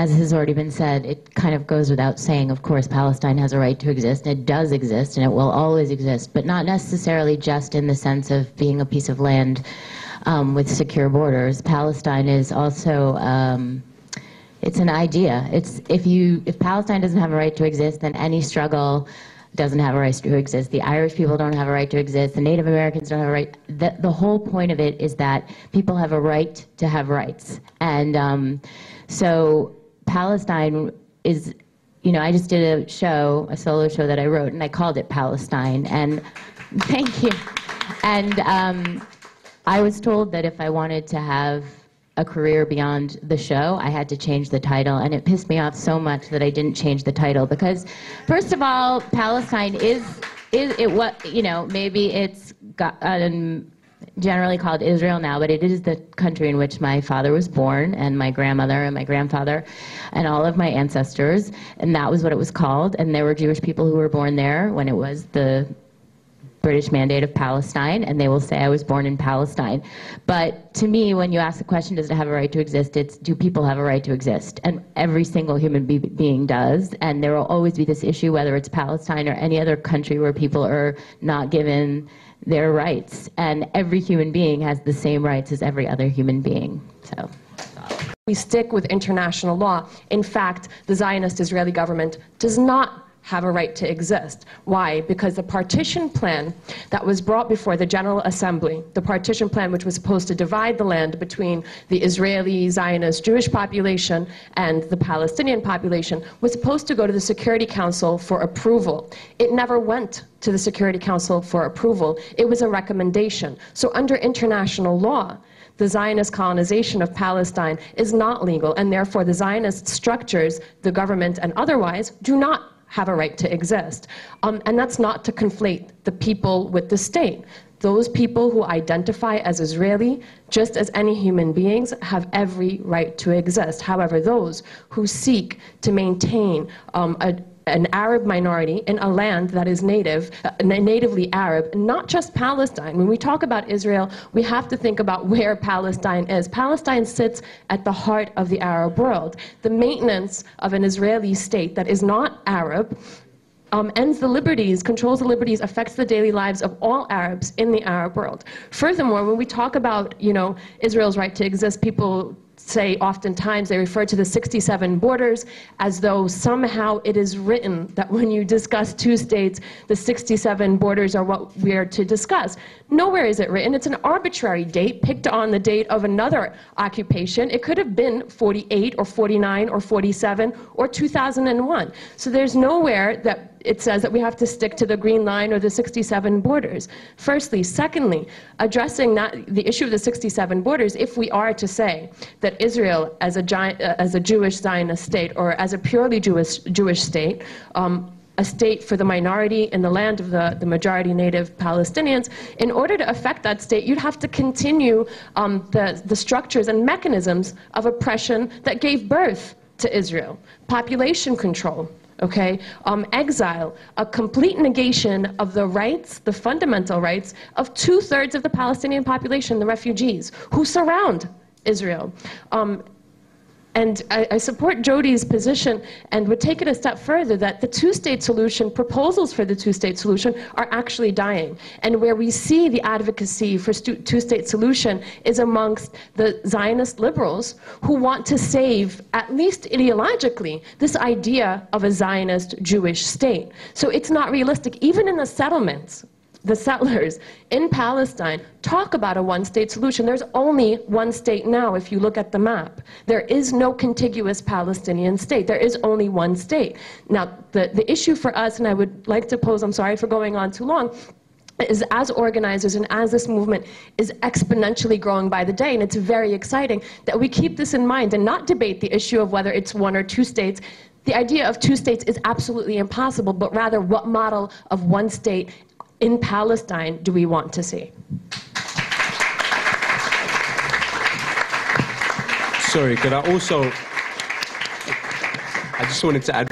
as has already been said, it kind of goes without saying, of course, Palestine has a right to exist. It does exist, and it will always exist, but not necessarily just in the sense of being a piece of land with secure borders. Palestine is also, it's an idea. If Palestine doesn't have a right to exist, then any struggle doesn't have a right to exist. The Irish people don't have a right to exist. The Native Americans don't have a right. The whole point of it is that people have a right to have rights. And so Palestine is, you know, I just did a solo show that I wrote, and I called it Palestine. And thank you. And I was told that if I wanted to have a career beyond the show, I had to change the title, and it pissed me off so much that I didn't change the title, because first of all, Palestine is it what, you know, maybe it's got generally called Israel now, but it is the country in which my father was born, and my grandmother and my grandfather and all of my ancestors, and that was what it was called. And there were Jewish people who were born there when it was the British Mandate of Palestine, and they will say I was born in Palestine. But to me, when you ask the question, does it have a right to exist, it's, do people have a right to exist? And every single human being does, and there will always be this issue, whether it's Palestine or any other country where people are not given their rights. And every human being has the same rights as every other human being. So. We stick with international law. In fact, the Zionist Israeli government does not have a right to exist. Why? Because the partition plan that was brought before the General Assembly, the partition plan which was supposed to divide the land between the Israeli Zionist Jewish population and the Palestinian population, was supposed to go to the Security Council for approval. It never went to the Security Council for approval. It was a recommendation. So under international law, the Zionist colonization of Palestine is not legal, and therefore the Zionist structures, the government and otherwise, do not have a right to exist. And that's not to conflate the people with the state. Those people who identify as Israeli, just as any human beings, have every right to exist. However, those who seek to maintain an Arab minority in a land that is natively Arab, not just Palestine. When we talk about Israel, we have to think about where Palestine is. Palestine sits at the heart of the Arab world. The maintenance of an Israeli state that is not Arab ends the liberties, controls the liberties, affects the daily lives of all Arabs in the Arab world. Furthermore, when we talk about, you know, Israel's right to exist, people say oftentimes they refer to the 67 borders as though somehow it is written that when you discuss two states, the 67 borders are what we are to discuss. Nowhere is it written. It's an arbitrary date picked on the date of another occupation. It could have been 48 or 49 or 47 or 2001. So there's nowhere that it says that we have to stick to the green line or the 67 borders. Firstly. Secondly, addressing the issue of the 67 borders, if we are to say that Israel as a Jewish Zionist state, or as a purely Jewish state, a state for the minority in the land of the majority native Palestinians, in order to affect that state, you'd have to continue the structures and mechanisms of oppression that gave birth to Israel. Population control, okay, exile, a complete negation of the rights, the fundamental rights of 2/3 of the Palestinian population, the refugees, who surround Israel. And I support Jodi's position and would take it a step further that the two-state solution, proposals for the two-state solution, are actually dying. And where we see the advocacy for two-state solution is amongst the Zionist liberals who want to save, at least ideologically, this idea of a Zionist Jewish state. So it's not realistic. Even in the settlements, the settlers in Palestine talk about a one-state solution. There's only one state now if you look at the map. There is no contiguous Palestinian state. There is only one state. Now, the issue for us, and I would like to pose, I'm sorry for going on too long, is as organizers and as this movement is exponentially growing by the day, and it's very exciting, that we keep this in mind and not debate the issue of whether it's one or two states. The idea of two states is absolutely impossible, but rather what model of one state in Palestine do we want to see? Sorry, could I also, I just wanted to add